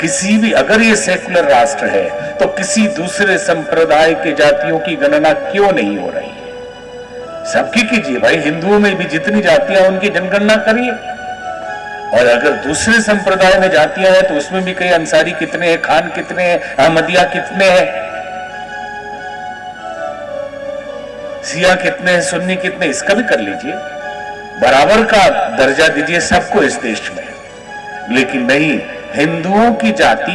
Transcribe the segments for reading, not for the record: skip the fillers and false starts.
किसी भी, अगर ये सेकुलर राष्ट्र है तो किसी दूसरे संप्रदाय के जातियों की गणना क्यों नहीं हो रही है? सबकी कीजिए भाई, हिंदुओं में भी जितनी जातियां उनकी जनगणना करिए। और अगर दूसरे संप्रदाय में जातियां हैं तो उसमें भी कई अंसारी कितने हैं, खान कितने हैं, अहमदिया कितने हैं, सिया कितने हैं, सुन्नी कितने, इसका भी कर लीजिए। बराबर का दर्जा दीजिए सबको इस देश में। लेकिन नहीं, हिंदुओं की जाति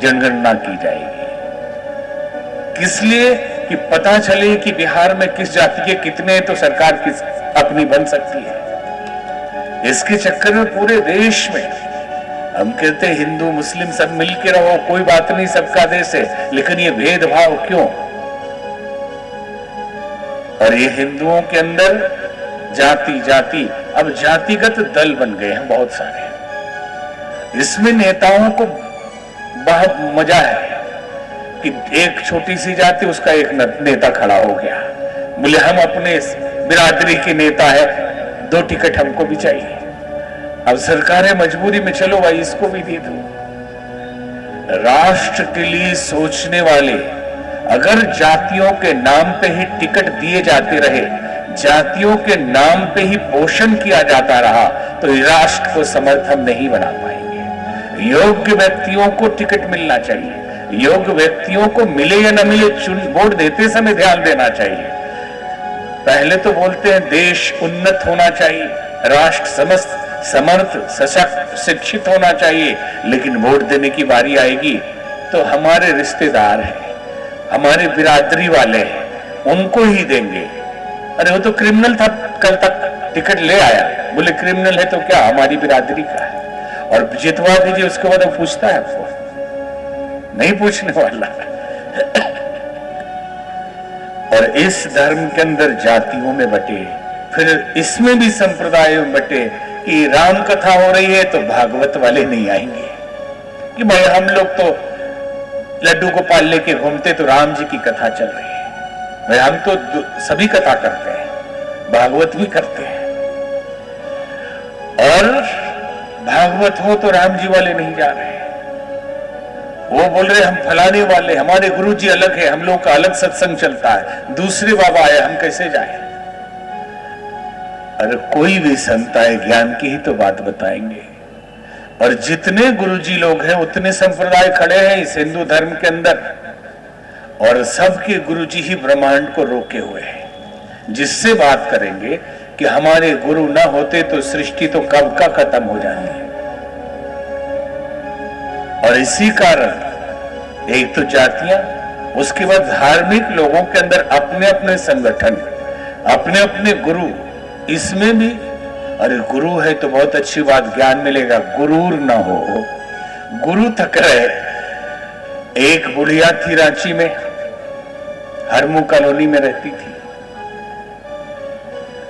जनगणना की जाएगी। किस लिए? कि पता चले कि बिहार में किस जाति के कितने हैं तो सरकार किस अपनी बन सकती है। इसके चक्कर में पूरे देश में हम कहते हैं हिंदू मुस्लिम सब मिलके रहो, कोई बात नहीं, सबका देश है, लेकिन ये भेदभाव क्यों? और ये हिंदुओं के अंदर जाति जाति, अब जातिगत दल बन गए हैं बहुत सारे। इसमें नेताओं को बहुत मजा है कि एक छोटी सी जाति, उसका एक नेता खड़ा हो गया, बोले हम अपने बिरादरी के नेता है, 2 टिकट हमको भी चाहिए। अब सरकार है मजबूरी में, चलो भाई इसको भी दे दो। राष्ट्र के लिए सोचने वाले अगर जातियों के नाम पे ही टिकट दिए जाते रहे, जातियों के नाम पे ही पोषण किया जाता रहा, तो राष्ट्र को समर्थ हम नहीं बना पाएंगे। योग्य व्यक्तियों को टिकट मिलना चाहिए, योग्य व्यक्तियों को मिले या न मिले वोट देते समय ध्यान देना चाहिए। पहले तो बोलते हैं देश उन्नत होना चाहिए, राष्ट्र समर्थ सशक्त शिक्षित होना चाहिए, लेकिन वोट देने की बारी आएगी तो हमारे रिश्तेदार हैं, हमारे बिरादरी वाले हैं, उनको ही देंगे। अरे वो तो क्रिमिनल था, कल तक टिकट ले आया, बोले क्रिमिनल है तो क्या, हमारी बिरादरी का है, और जितवा दीजिए, उसके बाद वो पूछता है आपको? नहीं पूछने वाला। और इस धर्म के अंदर जातियों में बटे, फिर इसमें भी संप्रदायों में बटे कि राम कथा हो रही है तो भागवत वाले नहीं आएंगे कि भाई हम लोग तो लड्डू गोपाल लेके घूमते तो राम जी की कथा चल रही है, भाई हम तो सभी कथा करते हैं, भागवत भी करते हैं, और भागवत हो तो राम जी वाले नहीं जा रहे। वो बोल रहे हम फलाने वाले, हमारे गुरु जी अलग है, हम लोग का अलग सत्संग चलता है, दूसरे बाबा आए, हम कैसे जाए? अरे कोई भी संत आए ज्ञान की ही तो बात बताएंगे। और जितने गुरुजी लोग हैं उतने संप्रदाय खड़े हैं इस हिंदू धर्म के अंदर, और सबके गुरुजी ही ब्रह्मांड को रोके हुए हैं, जिससे बात करेंगे कि हमारे गुरु ना होते तो सृष्टि तो कब का खत्म हो जाती है। और इसी कारण एक तो जातियां, उसके बाद धार्मिक लोगों के अंदर अपने अपने संगठन, अपने अपने गुरु, इसमें भी अरे गुरु है तो बहुत अच्छी बात, ज्ञान मिलेगा, गुरूर ना हो, गुरु थक रहे। एक बुढ़िया थी रांची में, हरमू कॉलोनी में रहती थी,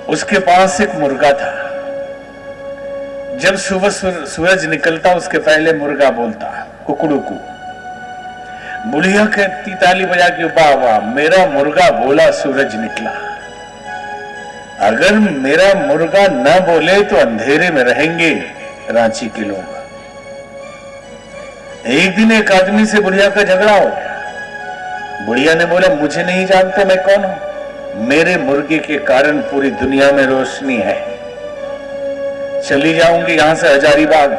उसके पास एक मुर्गा था। जब सुबह सूरज निकलता उसके पहले मुर्गा बोलता कुकड़ू को। बुढ़िया कहती ताली बजा के, वाह वाह मेरा मुर्गा बोला सूरज निकला। अगर मेरा मुर्गा न बोले तो अंधेरे में रहेंगे रांची के लोग। एक दिन एक आदमी से बुढ़िया का झगड़ा हो गया। बुढ़िया ने बोला मुझे नहीं जानते मैं कौन हूं, मेरे मुर्गे के कारण पूरी दुनिया में रोशनी है, चली जाऊंगी यहां से हजारीबाग,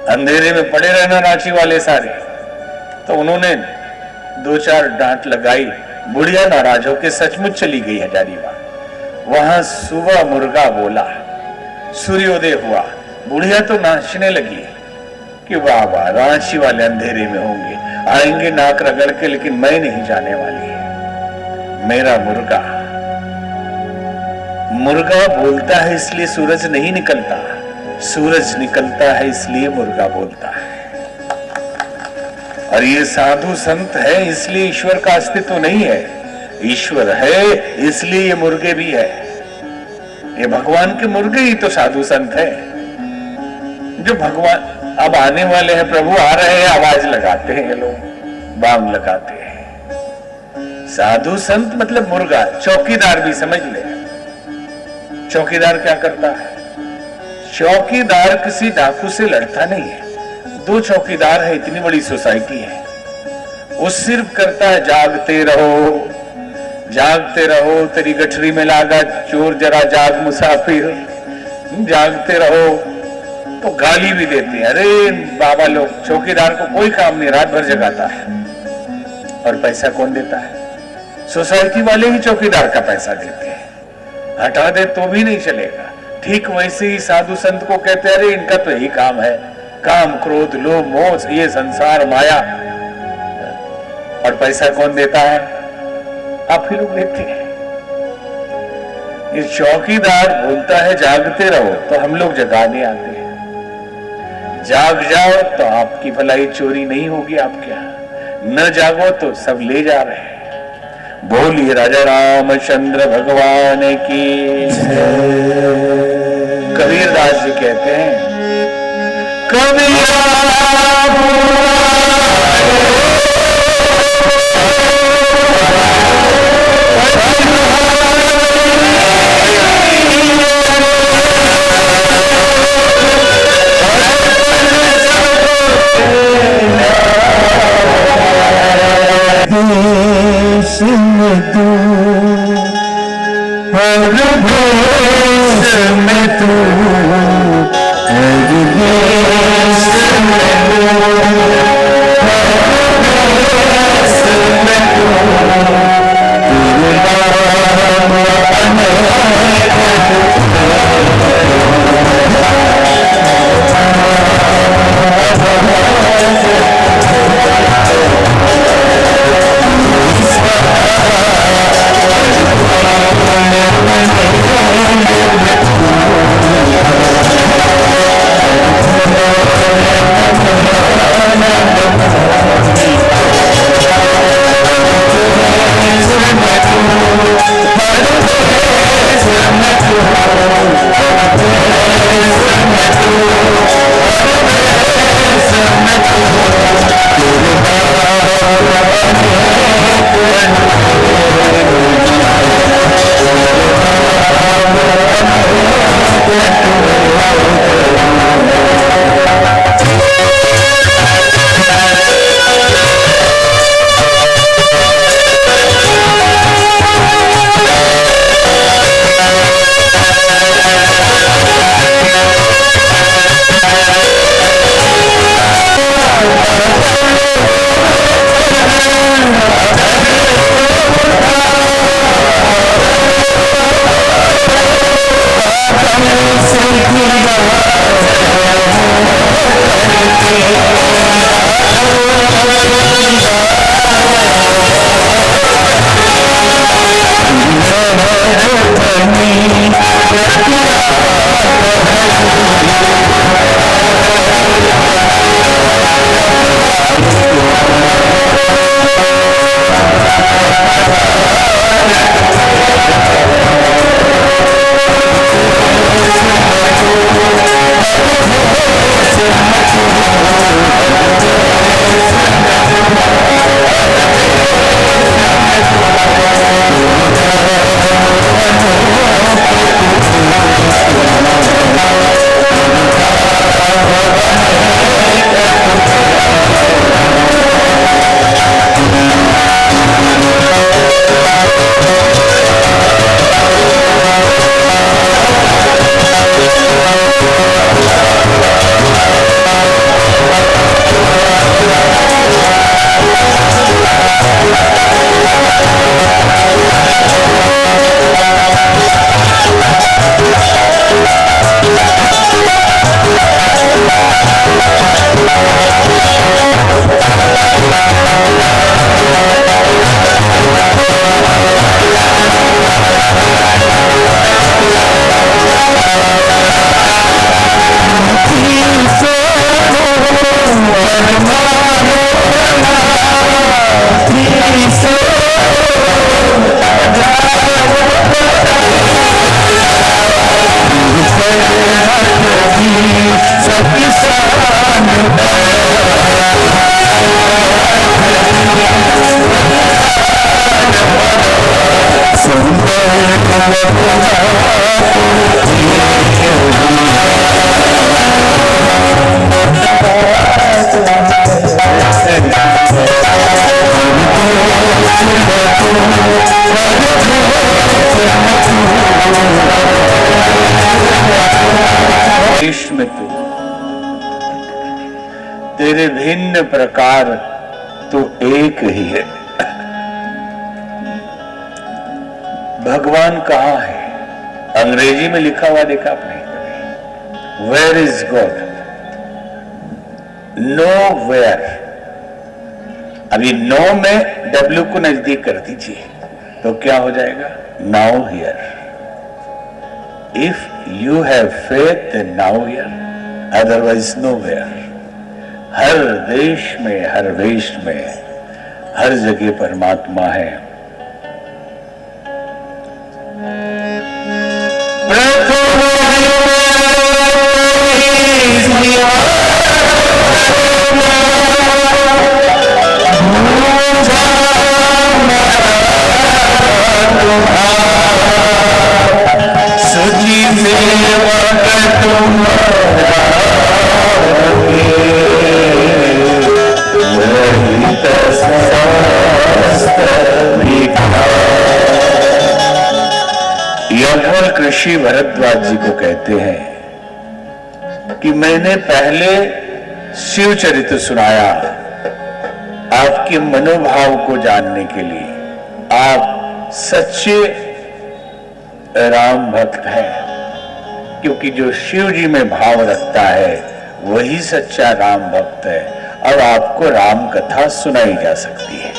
अंधेरे में पड़े रहना रांची वाले सारे। तो उन्होंने 2-4 डांट लगाई, बुढ़िया नाराज होकर सचमुच चली गई हजारीबाग। वहां सुबह मुर्गा बोला, सूर्योदय हुआ, बुढ़िया तो नाचने लगी कि वाह वाह रांची वाले अंधेरे में होंगे, आएंगे नाक रगड़ के, लेकिन मैं नहीं जाने वाली। मेरा मुर्गा बोलता है इसलिए सूरज नहीं निकलता, सूरज निकलता है इसलिए मुर्गा बोलता है। और ये साधु संत है इसलिए ईश्वर का अस्तित्व नहीं है, ईश्वर है इसलिए ये मुर्गे भी है। ये भगवान के मुर्गे ही तो साधु संत है, जो भगवान अब आने वाले हैं, प्रभु आ रहे हैं, आवाज लगाते हैं लोग, बांग लगाते हैं। साधु संत मतलब मुर्गा, चौकीदार भी समझ ले। चौकीदार क्या करता है? चौकीदार किसी डाकू से लड़ता नहीं है, 2 चौकीदार है, इतनी बड़ी सोसाइटी है, वो सिर्फ करता है जागते रहो तेरी गठरी में लागा चोर, जरा जाग मुसाफिर, जागते रहो। तो गाली भी देते हैं। अरे बाबा लोग, चौकीदार को कोई काम नहीं, रात भर जगाता है। और पैसा कौन देता है? सोसाइटी वाले ही चौकीदार का पैसा देते हैं। हटा दे तो भी नहीं चलेगा। ठीक वैसे ही साधु संत को कहते हैं, अरे इनका तो यही काम है, काम क्रोध लोभ मोह, ये संसार माया। और पैसा कौन देता है? आप ही लोग देते हैं। ये चौकीदार बोलता है जागते रहो, तो हम लोग जगाने आते हैं। जाग जाओ तो आपकी भलाई चोरी नहीं होगी आपके यहाँ, न जागो तो सब ले जा रहे हैं। बोलिए राजा रामचंद्र भगवान की कबीरदास जी कहते हैं, कबीरा देश में तू, हर देश में तू, हर देश में तू, तेरे भिन्न प्रकार तो एक ही है। भगवान कहाँ है? अंग्रेजी में लिखा हुआ देखा आपने कभी? Where is God? Nowhere. अभी नो में डब्ल्यू को नजदीक कर दीजिए तो क्या हो जाएगा? Now here. If you have faith then now here, otherwise nowhere. हर देश में, हर वेश में, हर जगह परमात्मा है। ऋषि भरद्वाज जी को कहते हैं कि मैंने पहले शिव चरित्र सुनाया आपके मनोभाव को जानने के लिए। आप सच्चे राम भक्त हैं, क्योंकि जो शिव जी में भाव रखता है वही सच्चा राम भक्त है। अब आपको राम कथा सुनाई जा सकती है।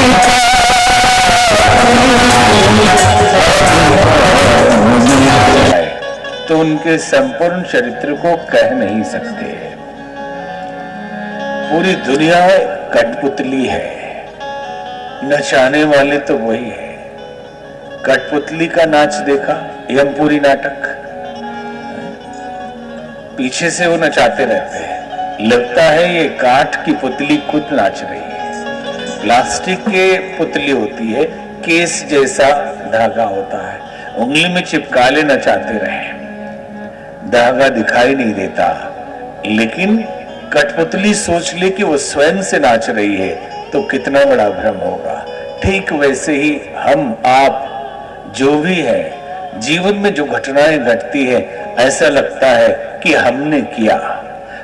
Thank you. उनके संपूर्ण चरित्र को कह नहीं सकते। पूरी दुनिया कठपुतली है, नचाने वाले तो वही है। कठपुतली का नाच देखा, यमपुरी नाटक, पीछे से वो नचाते रहते हैं, लगता है ये काठ की पुतली खुद नाच रही है। प्लास्टिक के पुतली होती है, केस जैसा धागा होता है, उंगली में चिपका ले नचाते रहे, धागा दिखाई नहीं देता। लेकिन कठपुतली सोच ले कि वो स्वयं से नाच रही है तो कितना बड़ा भ्रम होगा। ठीक वैसे ही हम आप जो भी है, जीवन में जो घटनाएं घटती है, ऐसा लगता है कि हमने किया,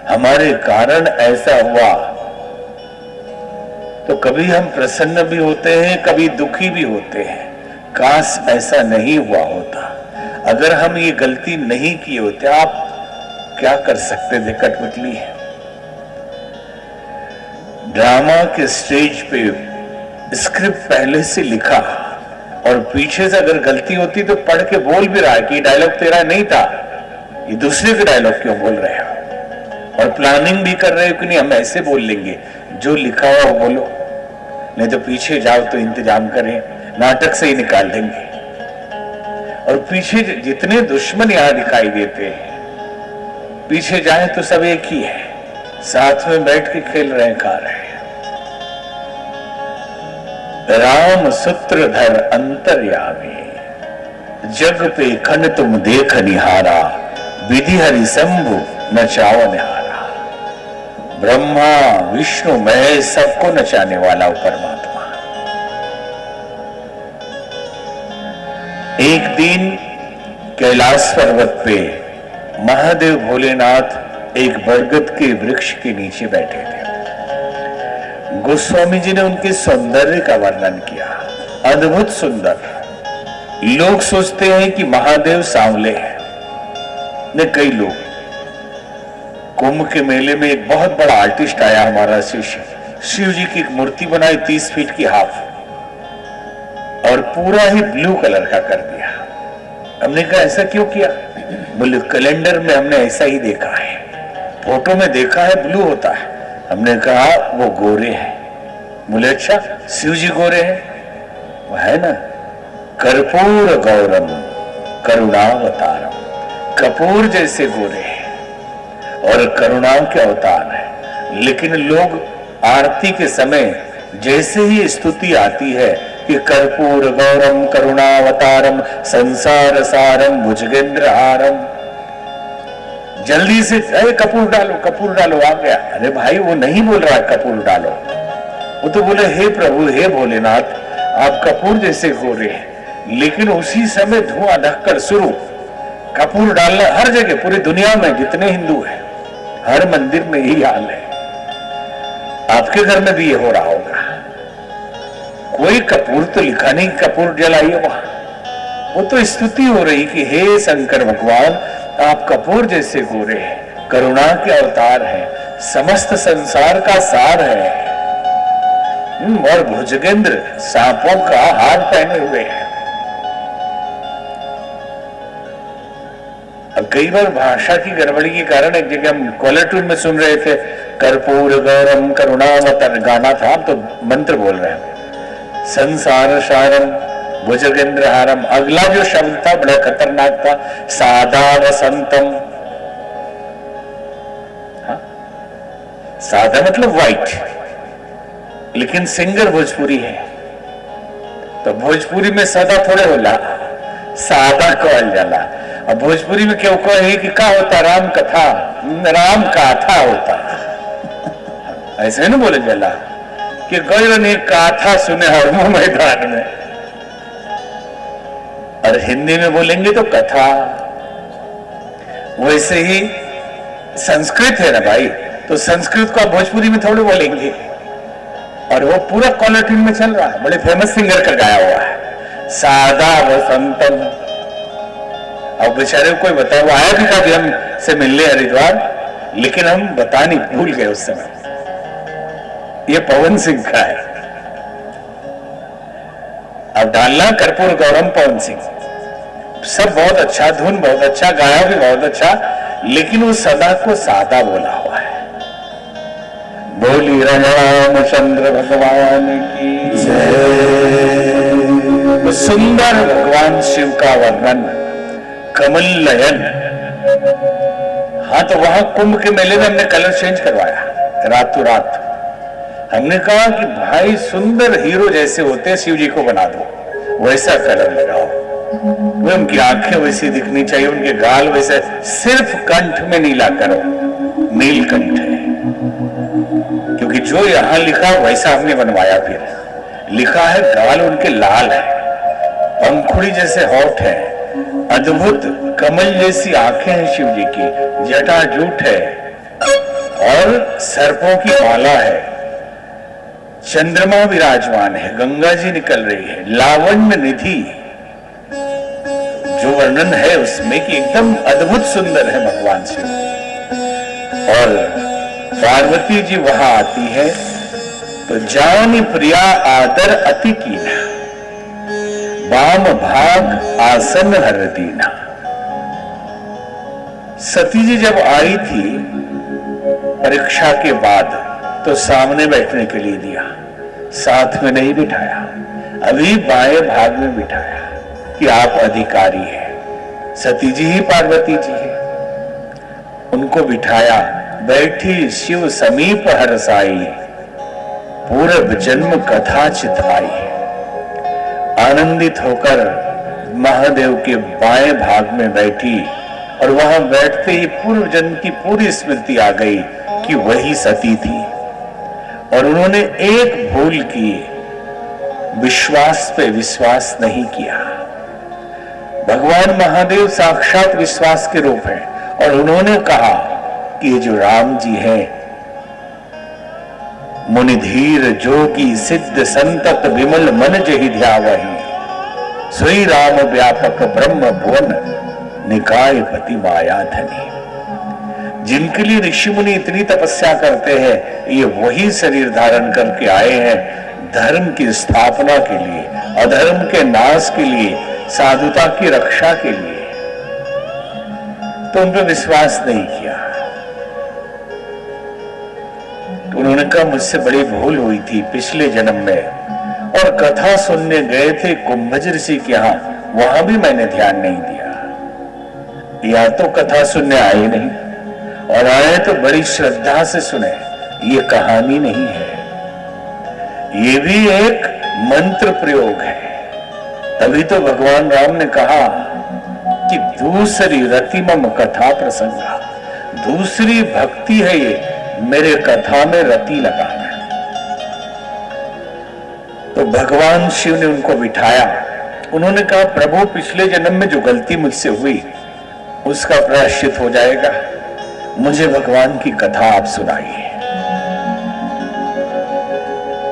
हमारे कारण ऐसा हुआ। तो कभी हम प्रसन्न भी होते हैं, कभी दुखी भी होते हैं, काश ऐसा नहीं हुआ होता। अगर हम ये गलती नहीं किए होते, आप क्या कर सकते थे? कठपुतली है। ड्रामा के स्टेज पे स्क्रिप्ट पहले से लिखा और पीछे से अगर गलती होती तो पढ़ के बोल भी रहा है कि डायलॉग तेरा नहीं था, ये दूसरे के डायलॉग क्यों बोल रहे हो, और प्लानिंग भी कर रहे हो कि नहीं हम ऐसे बोल लेंगे, जो लिखा हुआ बोलो, नहीं तो पीछे जाओ तो इंतजाम करें, नाटक से ही निकाल देंगे। और पीछे जितने दुश्मन यहां दिखाई देते हैं, पीछे जाए तो सब एक ही है, साथ में बैठ के खेल रहे, खा रहे हैं। राम सूत्रधर अंतर्यामी, जग पे खन तुम देख निहारा, विधि हरि शंभु नचाओ निहारा। ब्रह्मा विष्णु महेश सबको नचाने वाला परमात्मा। एक दिन कैलाश पर्वत पे महादेव भोलेनाथ एक बरगद के वृक्ष के नीचे बैठे थे। गोस्वामी जी ने उनके सौंदर्य का वर्णन किया, अद्भुत सुंदर। लोग सोचते हैं कि महादेव सांवले हैं, ने कई लोग। कुंभ के मेले में एक बहुत बड़ा आर्टिस्ट आया, हमारा शिष्य, शिव जी की एक मूर्ति बनाई 30 फीट की हाफ, और पूरा ही ब्लू कलर का कर दिया। हमने कहा ऐसा क्यों किया? बोले कैलेंडर में हमने ऐसा ही देखा है, फोटो में देखा है ब्लू होता है। हमने कहा वो गोरे हैं। बोले अच्छा, शिव जी गोरे हैं? वो है ना, कर्पूर गौरम करुणावतारम, कपूर जैसे गोरे हैं और करुणा के अवतार है। लेकिन लोग आरती के समय जैसे ही स्तुति आती है कि कर्पूर गौरम करुणावतारम संसार सारम भुजगेंद्र हारम, जल्दी से कपूर डालो, कपूर डालो, आ गया। अरे भाई, वो नहीं बोल रहा कपूर डालो, वो तो बोले हे प्रभु हे भोलेनाथ आप कपूर जैसे गोरे हैं। लेकिन उसी समय धुआं ढककर शुरू, कपूर डालना हर जगह, पूरी दुनिया में जितने हिंदू हैं, हर मंदिर में यही हाल है। आपके घर में भी ये हो रहा होगा। कोई कपूर तो लिखा नहीं कपूर जलाइए वहां, वो तो स्तुति हो रही कि हे शंकर भगवान आप कपूर जैसे गोरे हैं, करुणा के अवतार हैं, समस्त संसार का सार है। और भुजगेंद्र सांपों का हार पहने हुए हैं। अब कई बार भाषा की गड़बड़ी के कारण एक जगह हम कॉलर ट्यून में सुन रहे थे कर्पूर गौरम करुणावतार, गाना था, हम तो मंत्र बोल रहे हैं, संसार सारम भुजगेंद्र हारम। अगला जो शब्द था बड़ा खतरनाक था, सादा वसंतम। हाँ? सादा मतलब व्हाइट, लेकिन सिंगर भोजपुरी है, तो भोजपुरी में सदा थोड़े होला, सादा कहल जाला। अब भोजपुरी में क्यों कहे कि का होता, राम कथा, राम काथा होता, ऐसे ना बोले जाला कि गौर ने काथा सुने हर मैदान में, और हिंदी में बोलेंगे तो कथा। वैसे ही संस्कृत है ना भाई, तो संस्कृत को आप भोजपुरी में थोड़े बोलेंगे, और वो पूरा कॉलर ट्यून में चल रहा है, बड़े फेमस सिंगर का गाया हुआ है, सादा वसंतम। अब बेचारे को कोई बताया, वो आया भी था भी हम से मिलने हरिद्वार, लेकिन हम बता नहीं, भूल गए उस समय। ये पवन सिंह का है। अब डालना कर्पूर गौरम पवन सिंह, सब बहुत अच्छा, धुन बहुत अच्छा, गाया भी बहुत अच्छा, लेकिन वो सदा को सादा बोला हुआ है। बोली रामचंद्र भगवान की जय। तो सुंदर भगवान शिव का वर्णन, कमल नयन। हाँ, तो वहां कुंभ के मेले में हमने कलर चेंज करवाया रातों रात। हमने कहा कि भाई सुंदर हीरो जैसे होते हैं शिव जी को बना दो, वैसा कलर लगाओ, वो उनकी आंखें वैसी दिखनी चाहिए, उनके गाल वैसे, सिर्फ कंठ में नीला करो, नीलकंठ है, क्योंकि जो यहां लिखा वैसा हमने बनवाया। फिर लिखा है गाल उनके लाल है, पंखुड़ी जैसे होठ है, अद्भुत कमल जैसी आंखें हैं शिव जी की, जटा जूट है और सर्पों की माला है, चंद्रमा विराजमान है, गंगा जी निकल रही है, लावण्य निधि, जो वर्णन है उसमें कि एकदम अद्भुत सुंदर है भगवान शिव। और पार्वती जी वहां आती है तो जानी प्रिया आदर अति कीना, वाम भाग आसन हर दीना। सती जी जब आई थी परीक्षा के बाद तो सामने बैठने के लिए दिया, साथ में नहीं बिठाया, अभी बाएं भाग में बिठाया कि आप अधिकारी हैं। सती जी ही पार्वती जी है, उनको बिठाया, बैठी शिव समीप हरसाई, पूर्व जन्म कथा चिताई। आनंदित होकर महादेव के बाएं भाग में बैठी और वहां बैठते ही पूर्व जन्म की पूरी स्मृति आ गई कि वही सती थी। और उन्होंने एक भूल की, विश्वास पे विश्वास नहीं किया। भगवान महादेव साक्षात विश्वास के रूप हैं और उन्होंने कहा कि ये जो राम जी हैं, मुनिधीर जोगी सिद्ध संतत विमल मन जहि ध्यावहि, सोई राम व्यापक ब्रह्म भुवन निकाय पति माया धनी। जिनके लिए ऋषि मुनि इतनी तपस्या करते हैं, ये वही शरीर धारण करके आए हैं धर्म की स्थापना के लिए, अधर्म के नाश के लिए, साधुता की रक्षा के लिए। तो उन पर विश्वास नहीं किया। तो उन्होंने कहा मुझसे बड़ी भूल हुई थी पिछले जन्म में, और कथा सुनने गए थे कुंभज ऋषि के यहां, वहां भी मैंने ध्यान नहीं दिया। या तो कथा सुनने आए नहीं, और आए तो बड़ी श्रद्धा से सुने, ये कहानी नहीं है, ये भी एक मंत्र प्रयोग है। तभी तो भगवान राम ने कहा कि दूसरी रतिमम कथा प्रसंगा, दूसरी भक्ति है ये, मेरे कथा में रति लगाना। तो भगवान शिव ने उनको बिठाया, उन्होंने कहा प्रभु पिछले जन्म में जो गलती मुझसे हुई उसका प्रायश्चित हो जाएगा, मुझे भगवान की कथा आप सुनाइए।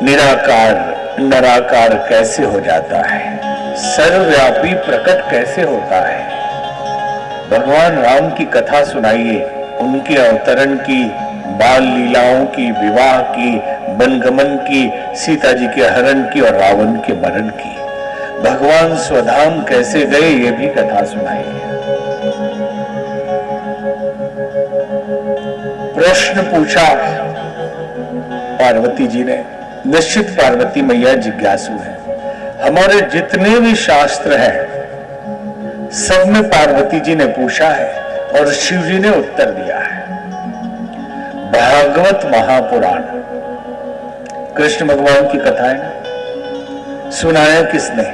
निराकार निराकार कैसे हो जाता है, सर्वव्यापी प्रकट कैसे होता है, भगवान राम की कथा सुनाइए, उनके अवतरण की, बाल लीलाओं की, विवाह की, वनगमन की, सीता जी के हरण की और रावण के मरण की, भगवान स्वधाम कैसे गए ये भी कथा सुनाइए। प्रश्न पूछा पार्वती जी ने। निश्चित पार्वती मैया जिज्ञासु है। हमारे जितने भी शास्त्र हैं सब में पार्वती जी ने पूछा है और शिव जी ने उत्तर दिया है। भागवत महापुराण, कृष्ण भगवान की कथा है ना, सुनाया किसने?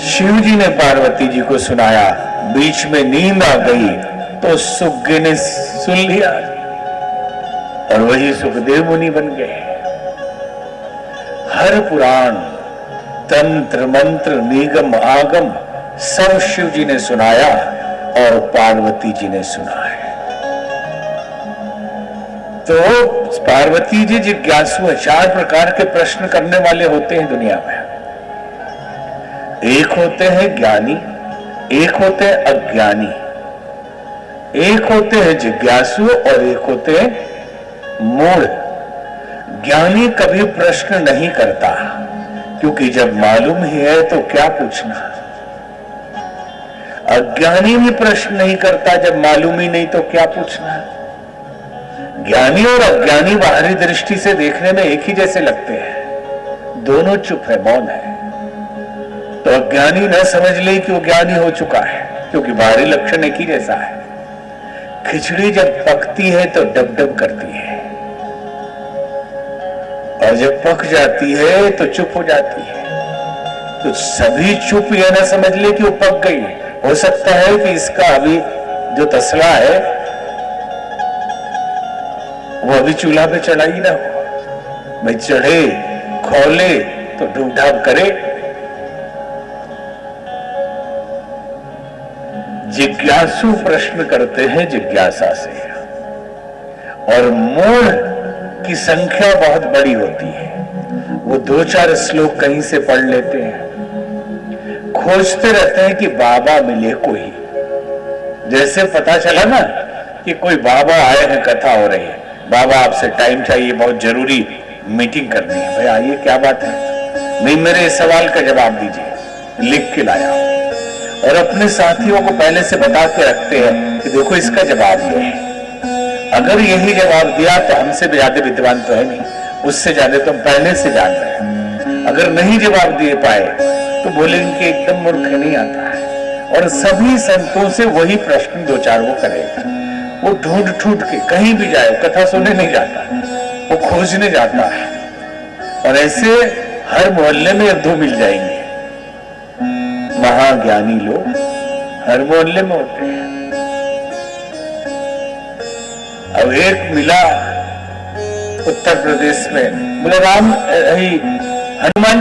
शिव जी ने पार्वती जी को सुनाया। बीच में नींद आ गई तो सुग्गे ने सुन लिया और वही सुखदेव मुनि बन गए। हर पुराण, तंत्र मंत्र, निगम आगम सब शिव जी ने सुनाया और पार्वती जी ने सुना है। तो पार्वती जी जिज्ञासु है। 4 प्रकार के प्रश्न करने वाले होते हैं दुनिया में। एक होते हैं ज्ञानी, एक होते हैं अज्ञानी, एक होते हैं जिज्ञासु और एक होते हैं मूढ़। ज्ञानी कभी प्रश्न नहीं करता, क्योंकि जब मालूम ही है तो क्या पूछना। अज्ञानी भी प्रश्न नहीं करता, जब मालूम ही नहीं तो क्या पूछना। ज्ञानी और अज्ञानी बाहरी दृष्टि से देखने में एक ही जैसे लगते हैं, दोनों चुप है, मौन है। तो अज्ञानी न समझ ले कि वो ज्ञानी हो चुका है, क्योंकि बाहरी लक्षण एक ही जैसा है। खिचड़ी जब पकती है तो डब डब करती है, और जब पक जाती है तो चुप हो जाती है। तो सभी चुप यह ना समझ ले कि वो पक गई। हो सकता है कि इसका अभी जो तसला है वो अभी चूल्हा पे चढ़ा ही ना हो। भाई चढ़े खोले तो डूब ढाप करे। जिज्ञासु प्रश्न करते हैं जिज्ञासा से, और मूढ़ की संख्या बहुत बड़ी होती है। वो 2-4 श्लोक कहीं से पढ़ लेते हैं, खोजते रहते हैं कि बाबा मिले कोई। जैसे पता चला ना कि कोई बाबा आए हैं, कथा हो रही है, बाबा आपसे टाइम चाहिए, बहुत जरूरी मीटिंग करनी है। भाई आइए, क्या बात है? नहीं, मेरे इस सवाल का जवाब दीजिए, लिख के लाया। और अपने साथियों को पहले से बता के रखते हैं कि देखो इसका जवाब ये है। अगर यही जवाब दिया तो हमसे भी ज्यादा विद्वान तो है नहीं, उससे ज्यादा तो हम पहले से जान रहे हैं। अगर नहीं जवाब दे पाए तो बोलेंगे कि एकदम मूर्ख नहीं आता है। और सभी संतों से वही प्रश्न 2-4 वो करेगा। वो ढूंढ ढूंढ के कहीं भी जाए, कथा सुनने नहीं जाता, वो खोजने जाता है। और ऐसे हर मोहल्ले में 1-2 मिल जाएंगे। महाज्ञानी लोग हर मोहल्ले में होते हैं। अब एक मिला उत्तर प्रदेश में, बोले राम हनुमान